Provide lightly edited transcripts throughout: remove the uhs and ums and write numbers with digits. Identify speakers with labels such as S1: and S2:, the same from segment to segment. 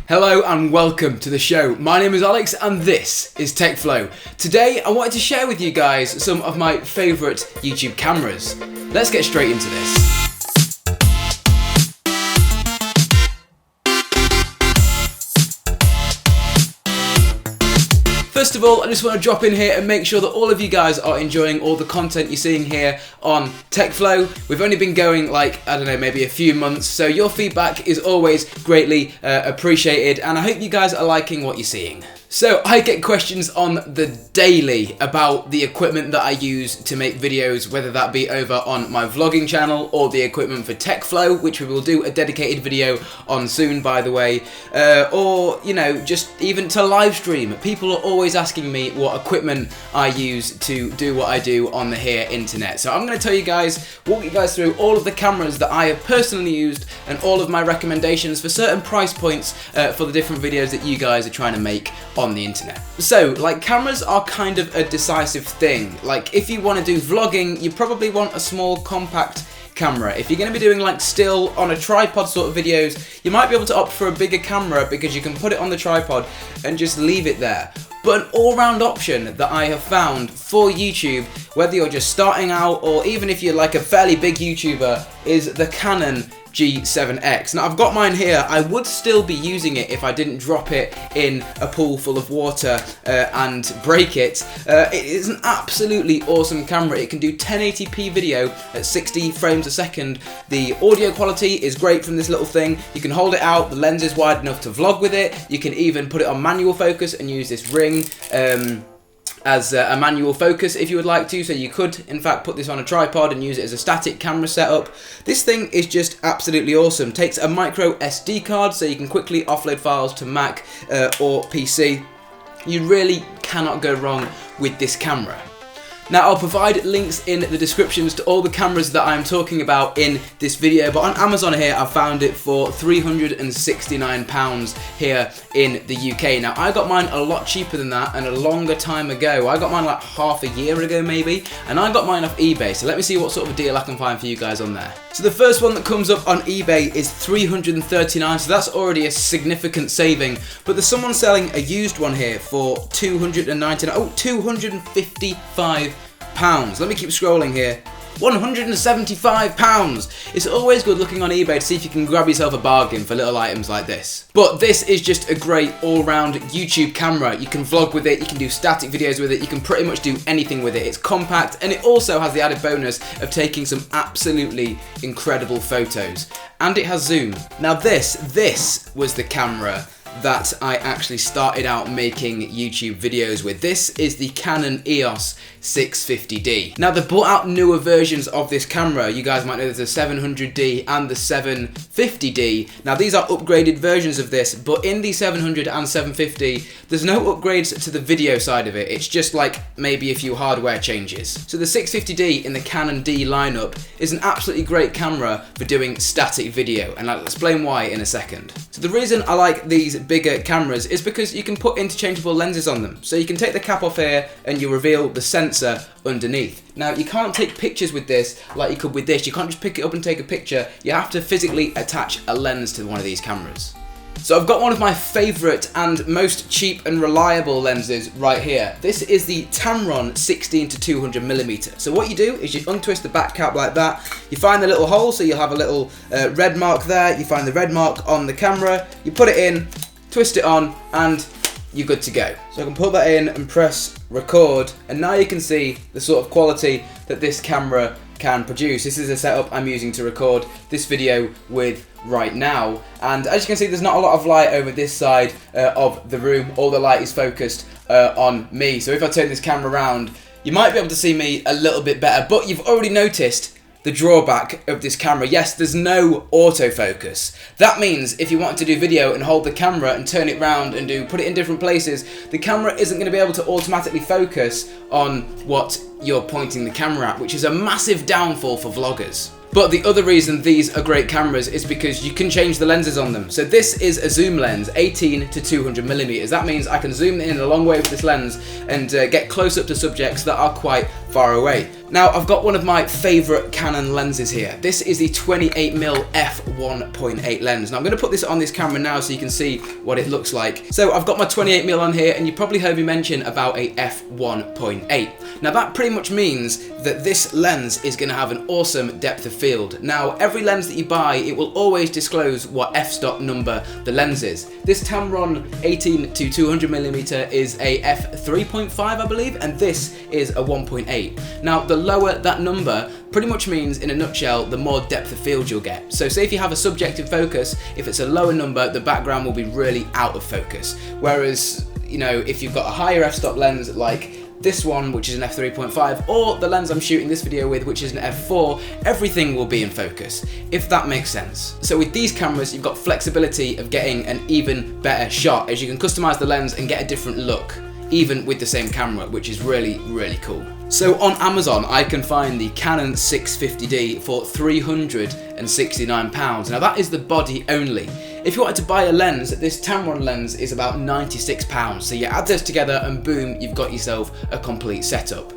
S1: Hello and welcome to the show. My name is Alex and this is TechFlow. Today I wanted to share with you guys some of my favourite YouTube cameras. Let's get straight into this. First of all, I just want to drop in here and make sure that all of you guys are enjoying all the content you're seeing here on TechFlow. We've only been going maybe a few months, so your feedback is always greatly appreciated, and I hope you guys are liking what you're seeing. So I get questions on the daily about the equipment that I use to make videos, whether that be over on my vlogging channel or the equipment for TechFlow, which we will do a dedicated video on soon, by the way, or just even to live stream. People are always asking me what equipment I use to do what I do on the here internet. So I'm going to tell you guys, walk you guys through all of the cameras that I have personally used and all of my recommendations for certain price points for the different videos that you guys are trying to make on the internet. So, cameras are kind of a decisive thing. If you want to do vlogging, you probably want a small compact camera. If you're going to be doing still on a tripod sort of videos, you might be able to opt for a bigger camera because you can put it on the tripod and just leave it there. But an all-round option that I have found for YouTube, whether you're just starting out or even if you're a fairly big YouTuber, is the Canon G7X. Now I've got mine here. I would still be using it if I didn't drop it in a pool full of water and break it. It is an absolutely awesome camera. It can do 1080p video at 60 frames a second. The audio quality is great from this little thing. You can hold it out, the lens is wide enough to vlog with it. You can even put it on manual focus and use this ring as a manual focus if you would like to, so you could in fact put this on a tripod and use it as a static camera setup. This thing is just absolutely awesome. Takes a micro SD card so you can quickly offload files to Mac or PC. You really cannot go wrong with this camera. Now I'll provide links in the descriptions to all the cameras that I'm talking about in this video, but on Amazon here I found it for £369 here in the UK. Now I got mine a lot cheaper than that and a longer time ago. I got mine half a year ago maybe, and I got mine off eBay, so let me see what sort of deal I can find for you guys on there. So the first one that comes up on eBay is $339, so that's already a significant saving, but there's someone selling a used one here for £255. Let me keep scrolling here. £175. It's always good looking on eBay to see if you can grab yourself a bargain for little items like this. But this is just a great all-round YouTube camera. You can vlog with it, you can do static videos with it, you can pretty much do anything with it. It's compact and it also has the added bonus of taking some absolutely incredible photos. And it has zoom. Now this was the camera that I actually started out making YouTube videos with. This is the Canon EOS 650D. Now they've brought out newer versions of this camera. You guys might know there's the 700D and the 750D. Now these are upgraded versions of this, but in the 700 and 750 there's no upgrades to the video side of it. It's just maybe a few hardware changes. So the 650D in the Canon D lineup is an absolutely great camera for doing static video, and I'll explain why in a second. So the reason I like these bigger cameras is because you can put interchangeable lenses on them. So you can take the cap off here and you reveal the sensor underneath. Now you can't take pictures with this like you could with this. You can't just pick it up and take a picture. You have to physically attach a lens to one of these cameras. So I've got one of my favourite and most cheap and reliable lenses right here. This is the Tamron 16 to 200mm. So what you do is you untwist the back cap like that. You find the little hole, so you'll have a little red mark there. You find the red mark on the camera. You put it in, twist it on, and you're good to go. So I can put that in and press record, and now you can see the sort of quality that this camera can produce. This is a setup I'm using to record this video with right now, and as you can see there's not a lot of light over this side of the room. All the light is focused on me, so if I turn this camera around you might be able to see me a little bit better, but you've already noticed the drawback of this camera. Yes, there's no autofocus. That means if you want to do video and hold the camera and turn it round and put it in different places, the camera isn't going to be able to automatically focus on what you're pointing the camera at, which is a massive downfall for vloggers. But the other reason these are great cameras is because you can change the lenses on them. So this is a zoom lens, 18 to 200mm. That means I can zoom in a long way with this lens and get close up to subjects that are quite far away. Now I've got one of my favourite Canon lenses here. This is the 28mm f1.8 lens. Now I'm going to put this on this camera now so you can see what it looks like. So I've got my 28mm on here, and you probably heard me mention about a f1.8. Now that pretty much means that this lens is going to have an awesome depth of field. Now every lens that you buy, it will always disclose what f-stop number the lens is. This Tamron 18 to 200mm is a f3.5 I believe, and this is a 1.8. Now the lower that number pretty much means, in a nutshell, the more depth of field you'll get. So say if you have a subjective focus, if it's a lower number, the background will be really out of focus. Whereas, you know, if you've got a higher f-stop lens like this one, which is an f3.5, or the lens I'm shooting this video with, which is an f4, everything will be in focus, if that makes sense. So with these cameras, you've got flexibility of getting an even better shot, as you can customize the lens and get a different look, even with the same camera, which is really, really cool. So on Amazon, I can find the Canon 650D for £369. Now that is the body only. If you wanted to buy a lens, this Tamron lens is about £96. So you add this together and boom, you've got yourself a complete setup.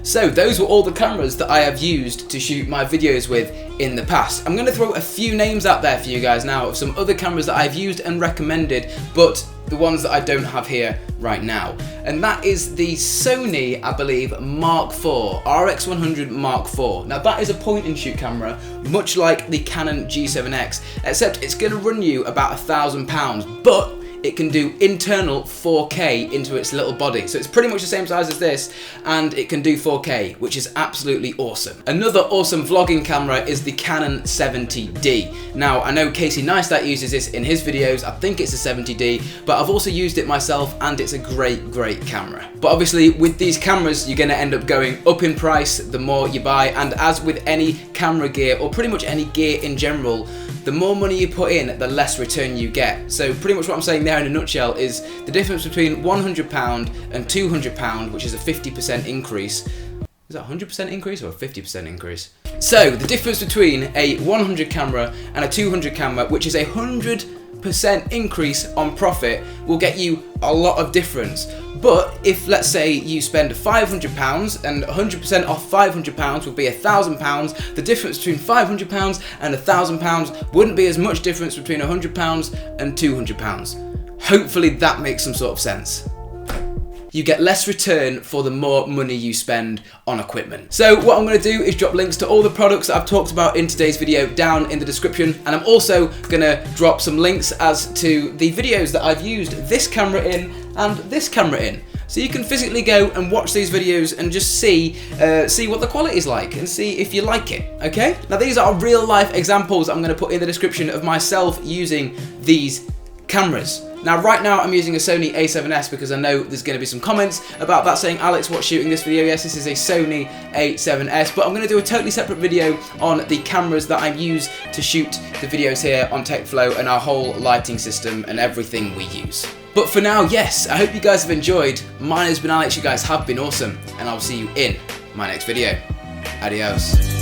S1: So those were all the cameras that I have used to shoot my videos with in the past. I'm going to throw a few names out there for you guys now of some other cameras that I've used and recommended, but the ones that I don't have here right now. And that is the Sony, I believe, Mark IV, RX100 Mark IV. Now that is a point and shoot camera, much like the Canon G7X, except it's going to run you about £1,000, but it can do internal 4K into its little body. So it's pretty much the same size as this, and it can do 4K, which is absolutely awesome. Another awesome vlogging camera is the Canon 70D. Now, I know Casey Neistat uses this in his videos. I think it's a 70D, but I've also used it myself, and it's a great, great camera. But obviously, with these cameras, you're gonna end up going up in price the more you buy, and as with any camera gear, or pretty much any gear in general, the more money you put in, the less return you get. So pretty much what I'm saying there in a nutshell is the difference between £100 and £200, which is a 50% increase. Is that a 100% increase or a 50% increase? So the difference between a 100 camera and a 200 camera, which is a 100% increase on profit, will get you a lot of difference. But if, let's say, you spend £500 and 100% off £500 would be £1,000, the difference between £500 and £1,000 wouldn't be as much difference between £100 and £200. Hopefully that makes some sort of sense. You get less return for the more money you spend on equipment. So what I'm going to do is drop links to all the products that I've talked about in today's video down in the description, and I'm also going to drop some links as to the videos that I've used this camera in and this camera in. So you can physically go and watch these videos and just see what the quality is like and see if you like it, okay? Now these are real life examples I'm going to put in the description of myself using these cameras. Now right now I'm using a Sony A7S because I know there's going to be some comments about that saying, Alex, what's shooting this video? Yes, this is a Sony A7S, but I'm going to do a totally separate video on the cameras that I use to shoot the videos here on TechFlow and our whole lighting system and everything we use. But for now, yes, I hope you guys have enjoyed. Mine has been Alex, you guys have been awesome, and I'll see you in my next video. Adios.